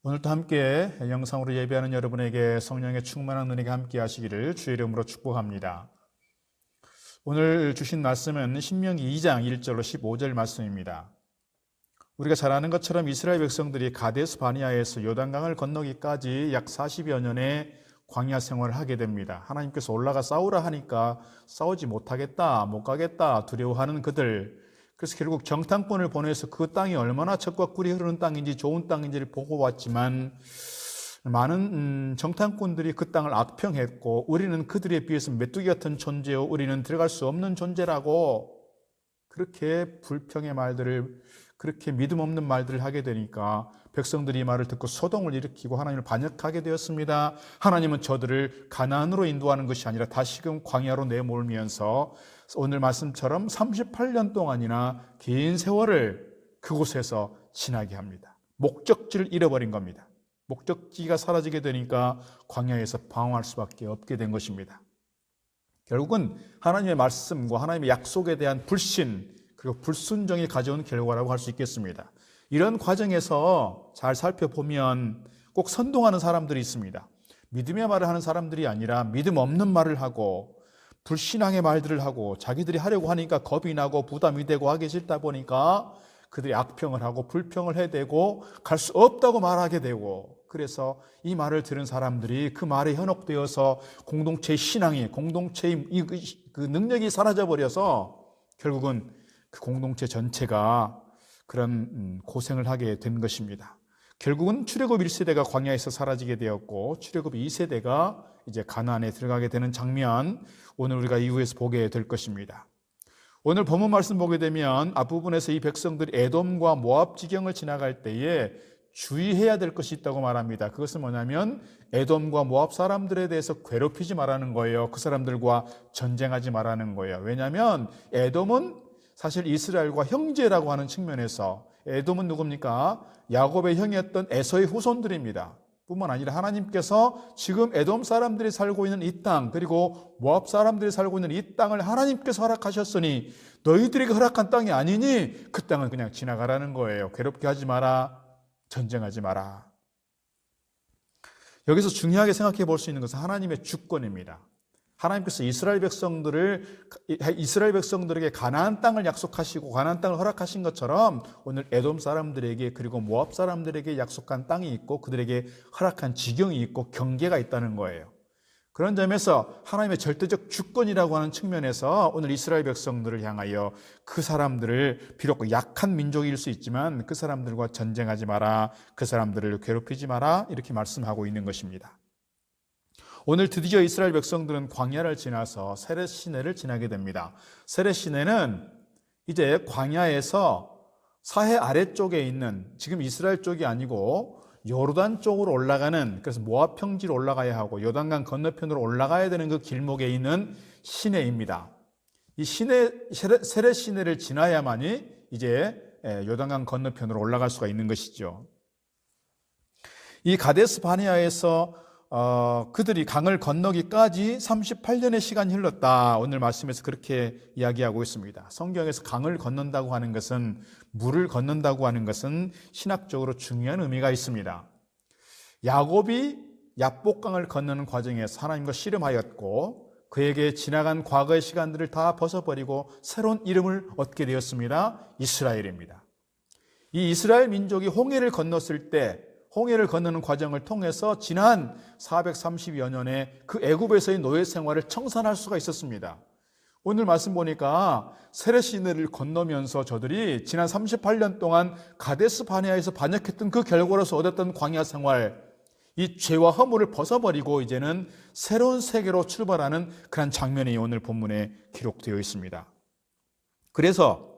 오늘도 함께 영상으로 예배하는 여러분에게 성령의 충만한 은혜가 함께 하시기를 주의 이름으로 축복합니다. 오늘 주신 말씀은 신명기 2장 1절로 15절 말씀입니다. 우리가 잘 아는 것처럼 이스라엘 백성들이 가데스 바니아에서 요단강을 건너기까지 약 40여 년의 광야 생활을 하게 됩니다. 하나님께서 올라가 싸우라 하니까 싸우지 못하겠다, 못 가겠다 두려워하는 그들, 그래서 결국 정탐꾼을 보내서 그 땅이 얼마나 젖과 꿀이 흐르는 땅인지 좋은 땅인지를 보고 왔지만 많은 정탐꾼들이 그 땅을 악평했고 우리는 그들에 비해서 메뚜기 같은 존재요, 우리는 들어갈 수 없는 존재라고 그렇게 불평의 말들을, 그렇게 믿음 없는 말들을 하게 되니까 백성들이 이 말을 듣고 소동을 일으키고 하나님을 반역하게 되었습니다. 하나님은 저들을 가나안으로 인도하는 것이 아니라 다시금 광야로 내몰면서 오늘 말씀처럼 38년 동안이나 긴 세월을 그곳에서 지나게 합니다. 목적지를 잃어버린 겁니다. 목적지가 사라지게 되니까 광야에서 방황할 수밖에 없게 된 것입니다. 결국은 하나님의 말씀과 하나님의 약속에 대한 불신 그리고 불순종이 가져온 결과라고 할 수 있겠습니다. 이런 과정에서 잘 살펴보면 꼭 선동하는 사람들이 있습니다. 믿음의 말을 하는 사람들이 아니라 믿음 없는 말을 하고 불신앙의 말들을 하고 자기들이 하려고 하니까 겁이 나고 부담이 되고 하기 싫다 보니까 그들이 악평을 하고 불평을 해대고 갈 수 없다고 말하게 되고, 그래서 이 말을 들은 사람들이 그 말에 현혹되어서 공동체의 신앙이, 공동체의 그 능력이 사라져버려서 결국은 그 공동체 전체가 그런 고생을 하게 된 것입니다. 결국은 출애굽 1세대가 광야에서 사라지게 되었고 출애굽 2세대가 이제 가나안에 들어가게 되는 장면, 오늘 우리가 이후에서 보게 될 것입니다. 오늘 본문 말씀 보게 되면 앞부분에서 이 백성들이 에돔과 모압 지경을 지나갈 때에 주의해야 될 것이 있다고 말합니다. 그것은 뭐냐면 에돔과 모압 사람들에 대해서 괴롭히지 말라는 거예요. 그 사람들과 전쟁하지 말라는 거예요. 왜냐하면 에돔은 사실 이스라엘과 형제라고 하는 측면에서, 에돔은 누굽니까? 야곱의 형이었던 에서의 후손들입니다. 뿐만 아니라 하나님께서 지금 에돔 사람들이 살고 있는 이 땅, 그리고 모압 사람들이 살고 있는 이 땅을 하나님께서 허락하셨으니 너희들에게 허락한 땅이 아니니 그 땅은 그냥 지나가라는 거예요. 괴롭게 하지 마라, 전쟁하지 마라. 여기서 중요하게 생각해 볼 수 있는 것은 하나님의 주권입니다. 하나님께서 이스라엘 백성들에게 가나안 땅을 약속하시고 가나안 땅을 허락하신 것처럼 오늘 에돔 사람들에게 그리고 모압 사람들에게 약속한 땅이 있고 그들에게 허락한 지경이 있고 경계가 있다는 거예요. 그런 점에서 하나님의 절대적 주권이라고 하는 측면에서 오늘 이스라엘 백성들을 향하여 그 사람들을 비록 약한 민족일 수 있지만 그 사람들과 전쟁하지 마라, 그 사람들을 괴롭히지 마라, 이렇게 말씀하고 있는 것입니다. 오늘 드디어 이스라엘 백성들은 광야를 지나서 세렛 시내를 지나게 됩니다. 세렛 시내는 이제 광야에서 사해 아래쪽에 있는, 지금 이스라엘 쪽이 아니고 요르단 쪽으로 올라가는, 그래서 모압 평지로 올라가야 하고 요단강 건너편으로 올라가야 되는 그 길목에 있는 시내입니다. 이 세렛 시내를 지나야만이 이제 요단강 건너편으로 올라갈 수가 있는 것이죠. 이 가데스 바네아에서 그들이 강을 건너기까지 38년의 시간이 흘렀다. 오늘 말씀에서 그렇게 이야기하고 있습니다. 성경에서 강을 건넌다고 하는 것은, 물을 건넌다고 하는 것은 신학적으로 중요한 의미가 있습니다. 야곱이 야복강을 건너는 과정에서 하나님과 씨름하였고 그에게 지나간 과거의 시간들을 다 벗어버리고 새로운 이름을 얻게 되었습니다. 이스라엘입니다. 이 이스라엘 민족이 홍해를 건넜을 때, 홍해를 건너는 과정을 통해서 지난 430여 년의 그 애굽에서의 노예 생활을 청산할 수가 있었습니다. 오늘 말씀 보니까 세렛 시내를 건너면서 저들이 지난 38년 동안 가데스 바네아에서 반역했던 그 결과로서 얻었던 광야 생활, 이 죄와 허물을 벗어버리고 이제는 새로운 세계로 출발하는 그런 장면이 오늘 본문에 기록되어 있습니다. 그래서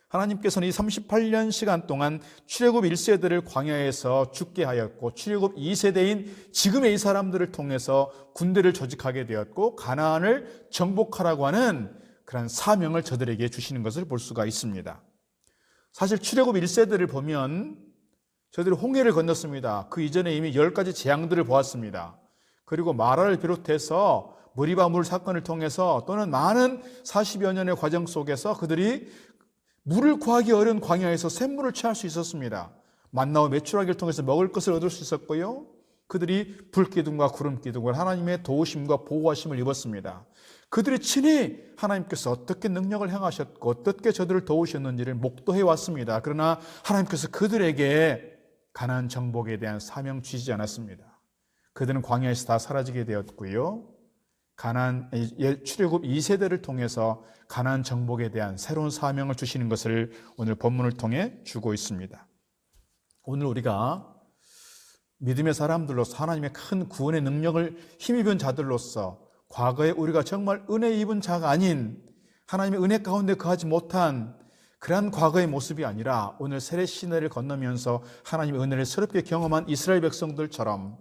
하나님께서는 이 38년 시간 동안 출애굽 1세대를 광야에서 죽게 하였고 출애굽 2세대인 지금의 이 사람들을 통해서 군대를 조직하게 되었고 가나안을 정복하라고 하는 그런 사명을 저들에게 주시는 것을 볼 수가 있습니다. 사실 출애굽 1세대를 보면 저들이 홍해를 건넜습니다. 그 이전에 이미 10가지 재앙들을 보았습니다. 그리고 마라를 비롯해서 머리바 물 사건을 통해서 또는 많은 40여 년의 과정 속에서 그들이 물을 구하기 어려운 광야에서 샘물을 취할 수 있었습니다. 만나와 메추라기를 통해서 먹을 것을 얻을 수 있었고요. 그들이 불기둥과 구름기둥을 하나님의 도우심과 보호하심을 입었습니다. 그들이 친히 하나님께서 어떻게 능력을 행하셨고 어떻게 저들을 도우셨는지를 목도해 왔습니다. 그러나 하나님께서 그들에게 가나안 정복에 대한 사명 주시지 않았습니다. 그들은 광야에서 다 사라지게 되었고요. 가나안 출애굽 2세대를 통해서 가나안 정복에 대한 새로운 사명을 주시는 것을 오늘 본문을 통해 주고 있습니다. 오늘 우리가 믿음의 사람들로서 하나님의 큰 구원의 능력을 힘입은 자들로서 과거에 우리가 정말 은혜 입은 자가 아닌 하나님의 은혜 가운데 거하지 못한 그러한 과거의 모습이 아니라 오늘 세례 시내를 건너면서 하나님의 은혜를 새롭게 경험한 이스라엘 백성들처럼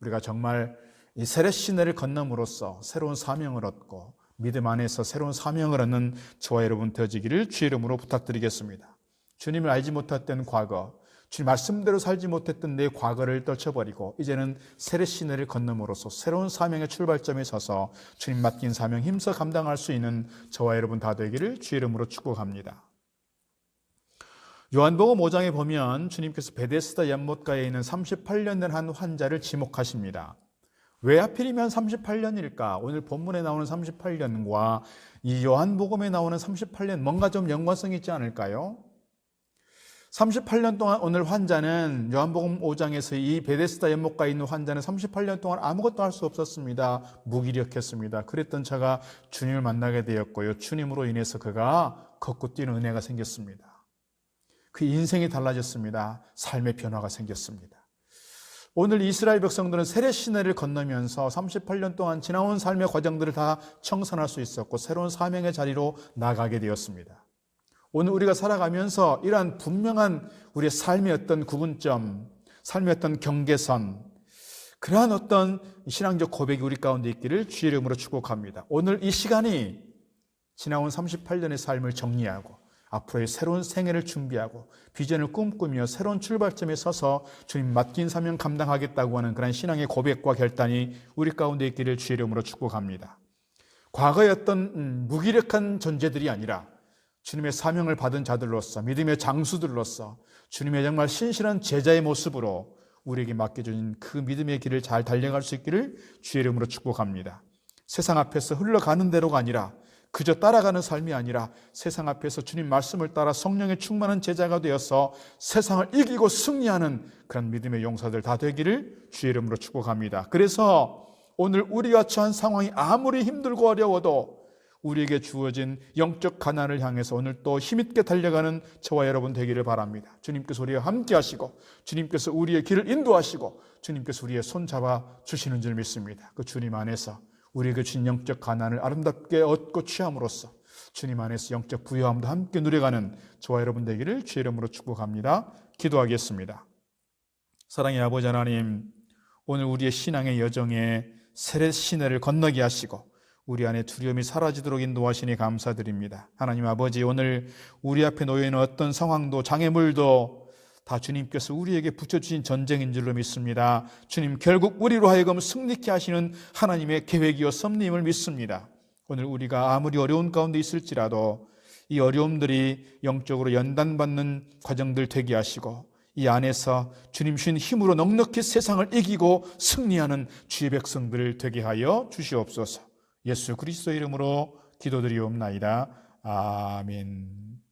우리가 정말 이 세례 시내를 건너므로써 새로운 사명을 얻고 믿음 안에서 새로운 사명을 얻는 저와 여러분 되어지기를 주의 이름으로 부탁드리겠습니다. 주님을 알지 못했던 과거, 주님 말씀대로 살지 못했던 내 과거를 떨쳐버리고 이제는 세례 시내를 건너므로써 새로운 사명의 출발점에 서서 주님 맡긴 사명 힘써 감당할 수 있는 저와 여러분 다 되기를 주의 이름으로 축복합니다. 요한복음 5장에 보면 주님께서 베데스다 연못가에 있는 38년 된 한 환자를 지목하십니다. 왜 하필이면 38년일까? 오늘 본문에 나오는 38년과 이 요한복음에 나오는 38년 뭔가 좀 연관성이 있지 않을까요? 38년 동안 오늘 환자는 요한복음 5장에서 이 베데스다 연못가에 있는 환자는 38년 동안 아무것도 할 수 없었습니다. 무기력했습니다. 그랬던 자가 주님을 만나게 되었고요. 주님으로 인해서 그가 걷고 뛰는 은혜가 생겼습니다. 그 인생이 달라졌습니다. 삶의 변화가 생겼습니다. 오늘 이스라엘 백성들은 세례 시내를 건너면서 38년 동안 지나온 삶의 과정들을 다 청산할 수 있었고 새로운 사명의 자리로 나가게 되었습니다. 오늘 우리가 살아가면서 이러한 분명한 우리의 삶의 어떤 구분점, 삶의 어떤 경계선, 그러한 어떤 신앙적 고백이 우리 가운데 있기를 주의 이름으로 축복합니다. 오늘 이 시간이 지나온 38년의 삶을 정리하고 앞으로의 새로운 생애를 준비하고 비전을 꿈꾸며 새로운 출발점에 서서 주님 맡긴 사명 감당하겠다고 하는 그런 신앙의 고백과 결단이 우리 가운데 있기를 주의 이름으로 축복합니다. 과거의 어떤 무기력한 존재들이 아니라 주님의 사명을 받은 자들로서 믿음의 장수들로서 주님의 정말 신실한 제자의 모습으로 우리에게 맡겨진 그 믿음의 길을 잘 달려갈 수 있기를 주의 이름으로 축복합니다. 세상 앞에서 흘러가는 대로가 아니라 그저 따라가는 삶이 아니라 세상 앞에서 주님 말씀을 따라 성령의 충만한 제자가 되어서 세상을 이기고 승리하는 그런 믿음의 용사들 다 되기를 주의 이름으로 축복합니다. 그래서 오늘 우리가 처한 상황이 아무리 힘들고 어려워도 우리에게 주어진 영적 가난을 향해서 오늘 또 힘있게 달려가는 저와 여러분 되기를 바랍니다. 주님께서 우리와 함께 하시고 주님께서 우리의 길을 인도하시고 주님께서 우리의 손 잡아 주시는 줄 믿습니다. 그 주님 안에서 우리에게 주신 영적 가난을 아름답게 얻고 취함으로써 주님 안에서 영적 부유함도 함께 누려가는 저와 여러분 되기를 주의 이름으로 축복합니다. 기도하겠습니다. 사랑의 아버지 하나님, 오늘 우리의 신앙의 여정에 세례 시내를 건너게 하시고 우리 안에 두려움이 사라지도록 인도하시니 감사드립니다. 하나님 아버지, 오늘 우리 앞에 놓여있는 어떤 상황도 장애물도 다 주님께서 우리에게 붙여주신 전쟁인 줄로 믿습니다. 주님, 결국 우리로 하여금 승리케 하시는 하나님의 계획이요 섭리임을 믿습니다. 오늘 우리가 아무리 어려운 가운데 있을지라도 이 어려움들이 영적으로 연단받는 과정들 되게 하시고 이 안에서 주님 주신 힘으로 넉넉히 세상을 이기고 승리하는 주의 백성들을 되게 하여 주시옵소서. 예수 그리스도 이름으로 기도드리옵나이다. 아멘.